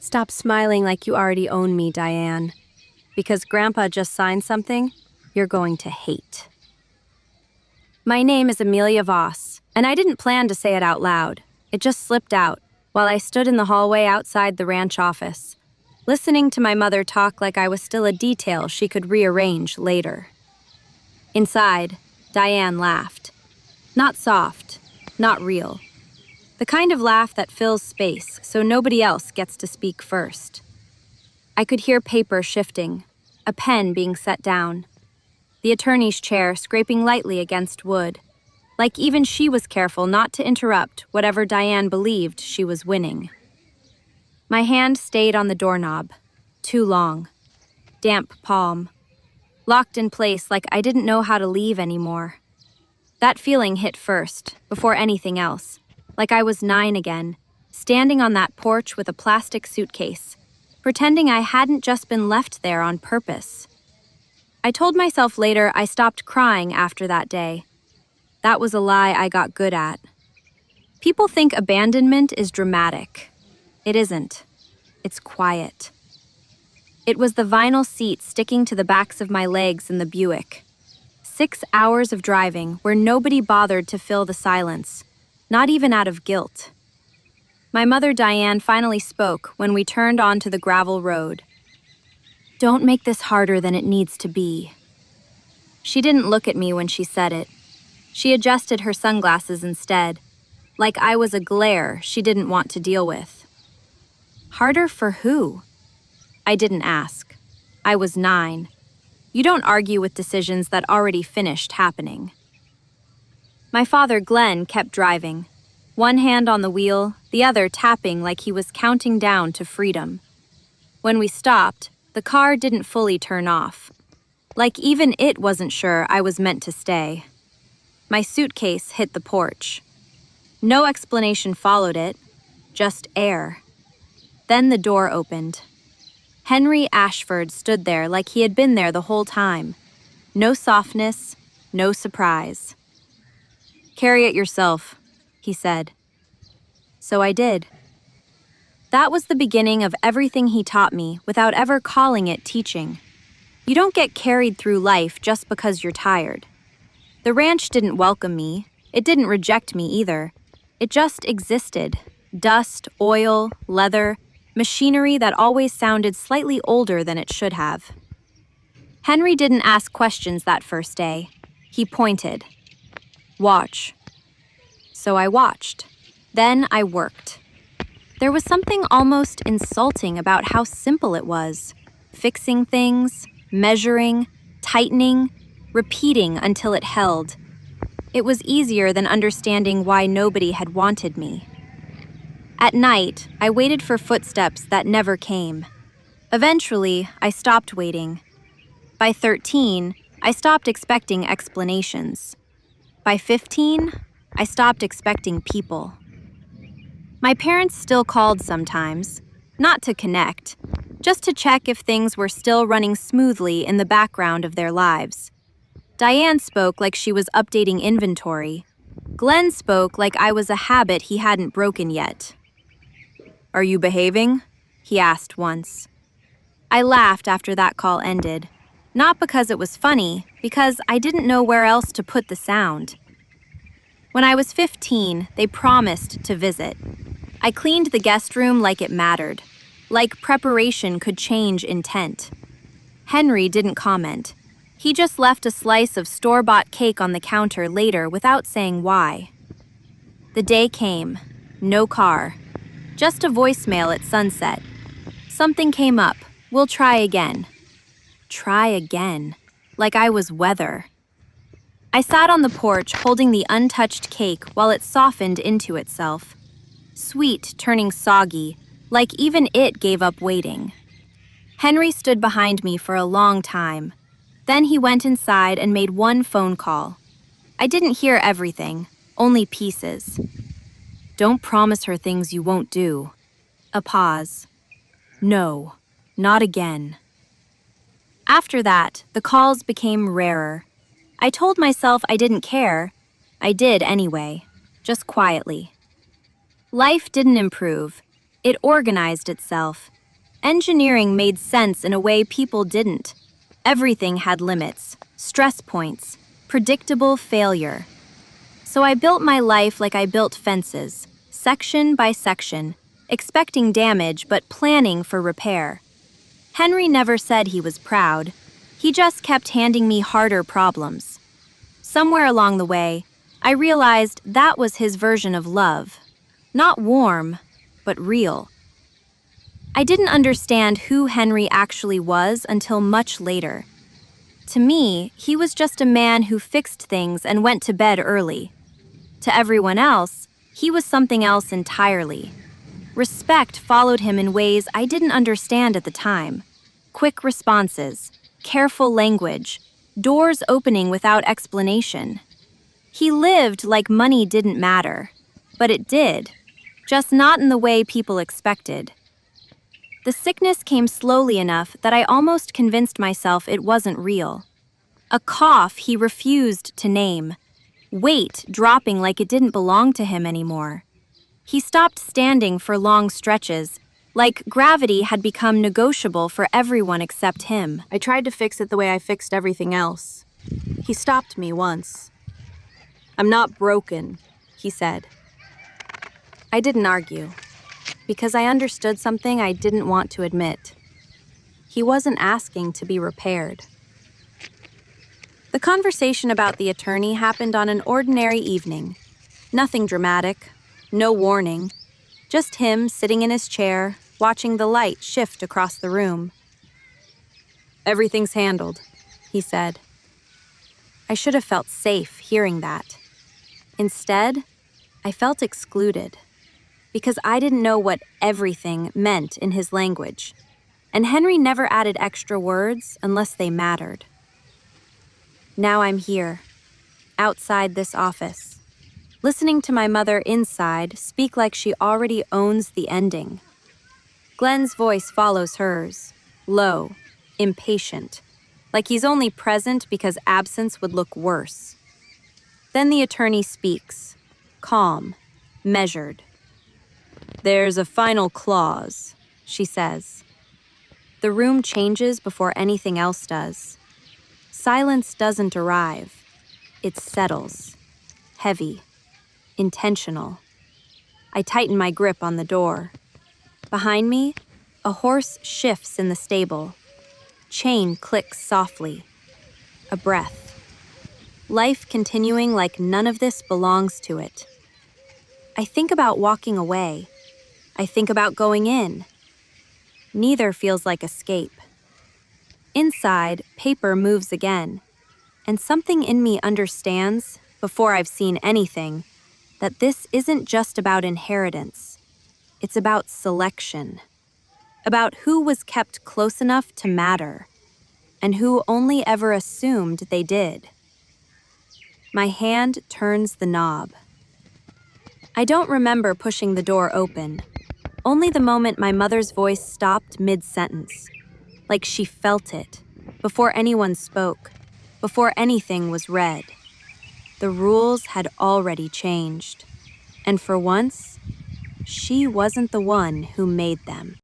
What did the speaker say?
Stop smiling like you already own me, Diane. Because Grandpa just signed something you're going to hate. My name is Amelia Voss, and I didn't plan to say it out loud. It just slipped out while I stood in the hallway outside the ranch office, listening to my mother talk like I was still a detail she could rearrange later. Inside, Diane laughed. Not soft, not real. The kind of laugh that fills space so nobody else gets to speak first. I could hear paper shifting, a pen being set down, the attorney's chair scraping lightly against wood, like even she was careful not to interrupt whatever Diane believed she was winning. My hand stayed on the doorknob, too long, damp palm, locked in place like I didn't know how to leave anymore. That feeling hit first, before anything else, like I was 9 again, standing on that porch with a plastic suitcase, pretending I hadn't just been left there on purpose. I told myself later I stopped crying after that day. That was a lie I got good at. People think abandonment is dramatic. It isn't. It's quiet. It was the vinyl seat sticking to the backs of my legs in the Buick. 6 hours of driving where nobody bothered to fill the silence, not even out of guilt. My mother Diane finally spoke when we turned onto the gravel road. Don't make this harder than it needs to be. She didn't look at me when she said it. She adjusted her sunglasses instead, like I was a glare she didn't want to deal with. Harder for who? I didn't ask. I was 9. You don't argue with decisions that already finished happening. My father, Glenn, kept driving, one hand on the wheel, the other tapping like he was counting down to freedom. When we stopped, the car didn't fully turn off. Like even it wasn't sure I was meant to stay. My suitcase hit the porch. No explanation followed it, just air. Then the door opened. Henry Ashford stood there like he had been there the whole time. No softness, no surprise. "Carry it yourself," he said. So I did. That was the beginning of everything he taught me without ever calling it teaching. You don't get carried through life just because you're tired. The ranch didn't welcome me. It didn't reject me either. It just existed. Dust, oil, leather, machinery that always sounded slightly older than it should have. Henry didn't ask questions that first day. He pointed. Watch. So I watched. Then I worked. There was something almost insulting about how simple it was. Fixing things, measuring, tightening, repeating until it held. It was easier than understanding why nobody had wanted me. At night, I waited for footsteps that never came. Eventually, I stopped waiting. By 13, I stopped expecting explanations. By 15, I stopped expecting people. My parents still called sometimes, not to connect, just to check if things were still running smoothly in the background of their lives. Diane spoke like she was updating inventory. Glenn spoke like I was a habit he hadn't broken yet. "Are you behaving?" he asked once. I laughed after that call ended, not because it was funny, because I didn't know where else to put the sound. When I was 15, they promised to visit. I cleaned the guest room like it mattered, like preparation could change intent. Henry didn't comment. He just left a slice of store-bought cake on the counter later without saying why. The day came. No car. Just a voicemail at sunset. Something came up. We'll try again. Try again. Like I was weather. I sat on the porch holding the untouched cake while it softened into itself. Sweet turning soggy, like even it gave up waiting. Henry stood behind me for a long time. Then he went inside and made one phone call. I didn't hear everything, only pieces. Don't promise her things you won't do. A pause. No, not again. After that, the calls became rarer. I told myself I didn't care. I did anyway, just quietly. Life didn't improve. It organized itself. Engineering made sense in a way people didn't. Everything had limits, stress points, predictable failure. So I built my life like I built fences, section by section, expecting damage but planning for repair. Henry never said he was proud. He just kept handing me harder problems. Somewhere along the way, I realized that was his version of love. Not warm, but real. I didn't understand who Henry actually was until much later. To me, he was just a man who fixed things and went to bed early. To everyone else, he was something else entirely. Respect followed him in ways I didn't understand at the time. Quick responses, careful language, doors opening without explanation. He lived like money didn't matter, but it did, just not in the way people expected. The sickness came slowly enough that I almost convinced myself it wasn't real. A cough he refused to name, weight dropping like it didn't belong to him anymore. He stopped standing for long stretches, like gravity had become negotiable for everyone except him. I tried to fix it the way I fixed everything else. He stopped me once. "I'm not broken," he said. I didn't argue, because I understood something I didn't want to admit. He wasn't asking to be repaired. The conversation about the attorney happened on an ordinary evening. Nothing dramatic, no warning, just him sitting in his chair, watching the light shift across the room. "Everything's handled," he said. I should have felt safe hearing that. Instead, I felt excluded, because I didn't know what everything meant in his language, and Henry never added extra words unless they mattered. Now I'm here, outside this office, listening to my mother inside speak like she already owns the ending. Glenn's voice follows hers, low, impatient, like he's only present because absence would look worse. Then the attorney speaks, calm, measured. "There's a final clause," she says. The room changes before anything else does. Silence doesn't arrive. It settles, heavy, intentional. I tighten my grip on the door. Behind me, a horse shifts in the stable. Chain clicks softly. A breath. Life continuing like none of this belongs to it. I think about walking away. I think about going in. Neither feels like escape. Inside, paper moves again, and something in me understands, before I've seen anything, that this isn't just about inheritance. It's about selection. About who was kept close enough to matter, and who only ever assumed they did. My hand turns the knob. I don't remember pushing the door open, only the moment my mother's voice stopped mid-sentence, like she felt it, before anyone spoke, before anything was read. The rules had already changed, and for once, she wasn't the one who made them.